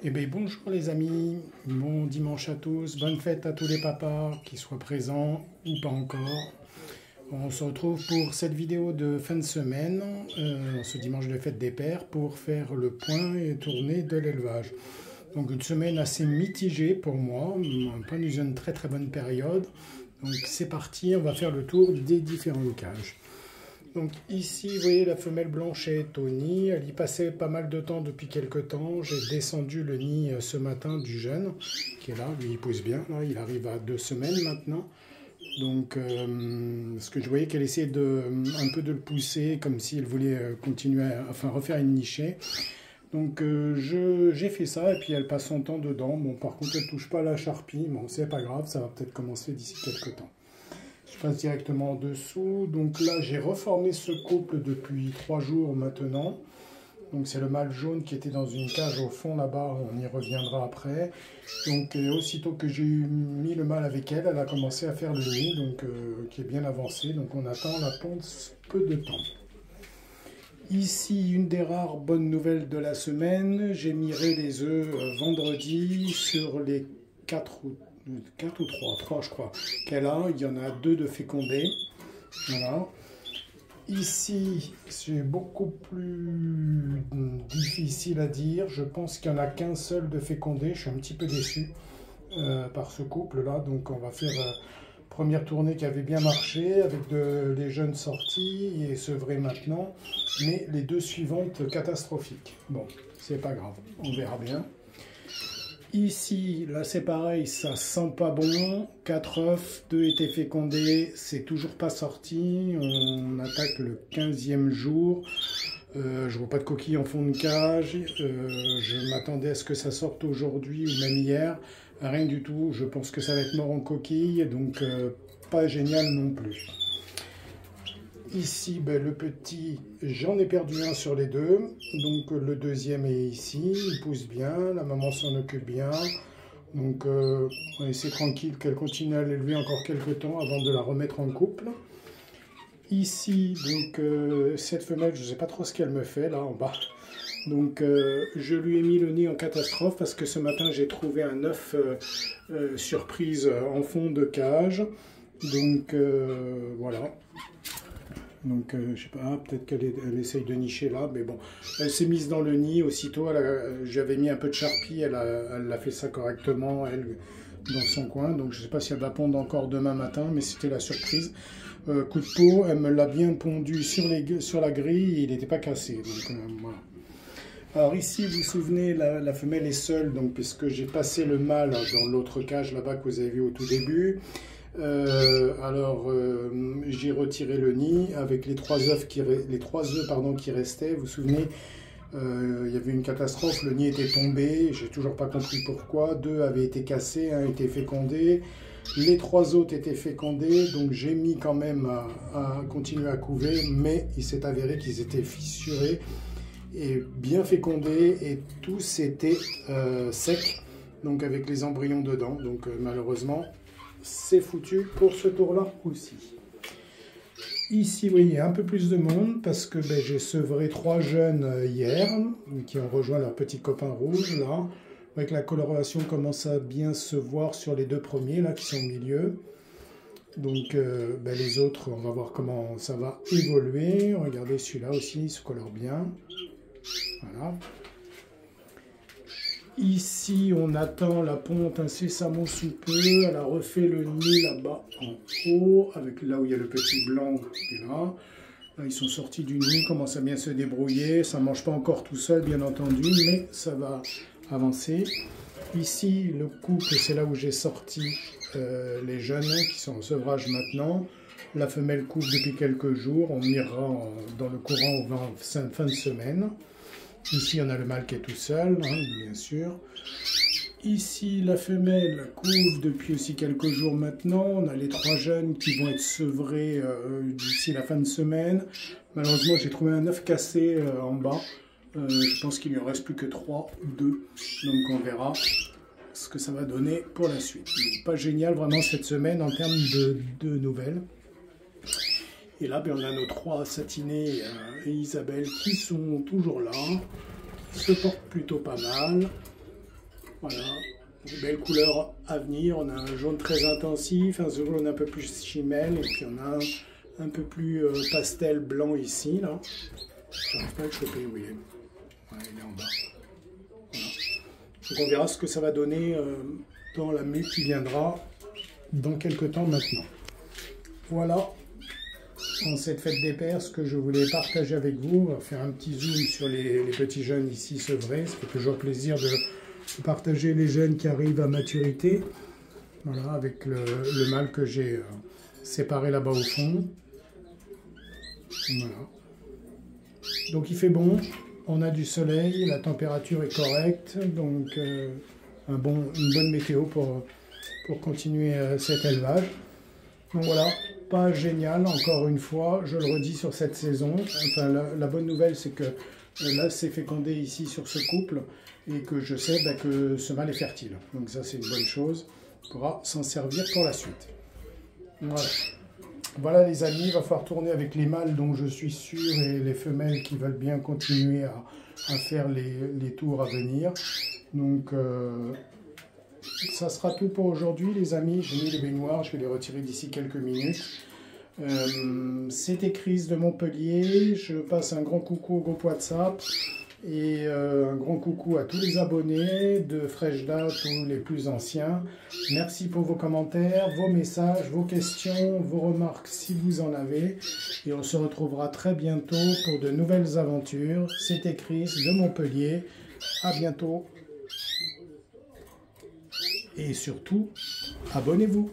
Eh bien, bonjour les amis, bon dimanche à tous, bonne fête à tous les papas, qu'ils soient présents ou pas encore. On se retrouve pour cette vidéo de fin de semaine, ce dimanche de fête des pères, pour faire le point et tournée de l'élevage. Donc une semaine assez mitigée pour moi, pas une très très bonne période. Donc c'est parti, on va faire le tour des différentes cages. Donc ici, vous voyez la femelle blanche est au nid. Elle y passait pas mal de temps depuis quelques temps. J'ai descendu le nid ce matin du jeune, qui est là. Lui, il pousse bien. Là, il arrive à 2 semaines maintenant. Donc, ce que je voyais qu'elle essayait un peu de le pousser, comme si elle voulait continuer, refaire une nichée. Donc, j'ai fait ça, et puis elle passe son temps dedans. Bon, par contre, elle ne touche pas à la charpie. Bon, c'est pas grave, ça va peut-être commencer d'ici quelques temps. Je passe directement en dessous. Donc là, j'ai reformé ce couple depuis 3 jours maintenant. Donc c'est le mâle jaune qui était dans une cage au fond là-bas, on y reviendra après. Donc aussitôt que j'ai mis le mâle avec elle, elle a commencé à faire le nid, donc qui est bien avancé. Donc on attend la ponte peu de temps. Ici, une des rares bonnes nouvelles de la semaine, j'ai miré les œufs vendredi sur les 4 ou 3 je crois, qu'elle a. Il y en a 2 de fécondés. Voilà. Ici, c'est beaucoup plus difficile à dire. Je pense qu'il n'y en a qu'un seul de fécondé. Je suis un petit peu déçu par ce couple-là. Donc on va faire première tournée qui avait bien marché avec les jeunes sortis et sevrés maintenant. Mais les 2 suivantes, catastrophiques. Bon, c'est pas grave, on verra bien. Ici, là c'est pareil, ça sent pas bon. 4 œufs, 2 étaient fécondés, c'est toujours pas sorti. On attaque le 15e jour. Je vois pas de coquilles en fond de cage. Je m'attendais à ce que ça sorte aujourd'hui ou même hier. Rien du tout, je pense que ça va être mort en coquille, donc pas génial non plus. Ici, le petit, j'en ai perdu un sur les 2. Donc le deuxième est ici, il pousse bien, la maman s'en occupe bien. Donc on va laisser tranquille qu'elle continue à l'élever encore quelques temps avant de la remettre en couple. Ici, donc cette femelle, je ne sais pas trop ce qu'elle me fait là en bas. Donc je lui ai mis le nid en catastrophe parce que ce matin j'ai trouvé un œuf surprise en fond de cage. Donc voilà. Donc, je sais pas, peut-être qu'elle essaye de nicher là, mais bon. Elle s'est mise dans le nid, aussitôt, j'avais mis un peu de charpie, elle a fait ça correctement, elle, dans son coin. Donc, je sais pas si elle va pondre encore demain matin, mais c'était la surprise. Coup de peau, elle me l'a bien pondu sur la grille, et il n'était pas cassé. Donc, voilà. Alors ici, vous vous souvenez, la femelle est seule, donc, puisque j'ai passé le mâle dans l'autre cage là-bas que vous avez vu au tout début. J'ai retiré le nid avec les 3 œufs qui restaient. Vous vous souvenez, il y avait une catastrophe, le nid était tombé, j'ai toujours pas compris pourquoi. 2 avaient été cassés, 1 était fécondé, les 3 autres étaient fécondés, donc j'ai mis quand même à continuer à couver, mais il s'est avéré qu'ils étaient fissurés et bien fécondés et tous étaient secs, donc avec les embryons dedans, donc malheureusement c'est foutu pour ce tour-là aussi. Ici, vous voyez, un peu plus de monde parce que j'ai sevré 3 jeunes hier qui ont rejoint leurs petits copains rouges là. Avec la coloration commence à bien se voir sur les 2 premiers là qui sont au milieu. Donc les autres, on va voir comment ça va évoluer. Regardez celui-là aussi, il se colore bien. Voilà. Ici, on attend la ponte incessamment sous peu. Elle a refait le nid là-bas en haut, avec là où il y a le petit blanc qui est là. Là, ils sont sortis du nid, commencent à bien se débrouiller. Ça ne mange pas encore tout seul, bien entendu, mais ça va avancer. Ici, le couple, c'est là où j'ai sorti les jeunes qui sont en sevrage maintenant. La femelle couve depuis quelques jours. On ira dans le courant en fin de semaine. Ici, on a le mâle qui est tout seul, bien sûr. Ici, la femelle couve depuis aussi quelques jours maintenant. On a les 3 jeunes qui vont être sevrés d'ici la fin de semaine. Malheureusement, j'ai trouvé un œuf cassé en bas. Je pense qu'il ne lui en reste plus que 3 ou 2. Donc, on verra ce que ça va donner pour la suite. Donc, pas génial vraiment cette semaine en termes de nouvelles. Et là, on a nos 3 satinés et Isabelle qui sont toujours là. se porte plutôt pas mal. Voilà, une belle couleur à venir. On a un jaune très intensif, un jaune un peu plus chimel, et puis on a un peu plus pastel blanc ici, là. J'arrive pas à le choper, oui. Ouais, il est en bas. Voilà. Donc on verra ce que ça va donner dans la mue qui viendra dans quelques temps maintenant. Voilà, en cette fête des pères, ce que je voulais partager avec vous. On va faire un petit zoom sur les petits jeunes ici sevrés. Ça fait toujours plaisir de partager les jeunes qui arrivent à maturité. Voilà, avec le mâle que j'ai séparé là-bas au fond. Voilà. Donc il fait bon, on a du soleil, la température est correcte, donc une bonne météo pour continuer cet élevage. Donc voilà, pas génial, encore une fois, je le redis sur cette saison. Enfin, la bonne nouvelle, c'est que là, c'est fécondé ici sur ce couple, et que je sais que ce mâle est fertile. Donc ça, c'est une bonne chose, on pourra s'en servir pour la suite. Voilà. Voilà les amis, il va falloir tourner avec les mâles dont je suis sûr et les femelles qui veulent bien continuer à faire les tours à venir. Donc ça sera tout pour aujourd'hui les amis. J'ai mis les baignoires, je vais les retirer d'ici quelques minutes. C'était Chris de Montpellier, je passe un grand coucou au groupe WhatsApp et un grand coucou à tous les abonnés de Fresh Date ou les plus anciens. Merci pour vos commentaires, vos messages, vos questions, vos remarques si vous en avez. Et on se retrouvera très bientôt pour de nouvelles aventures. C'était Chris de Montpellier. À bientôt. Et surtout, abonnez-vous.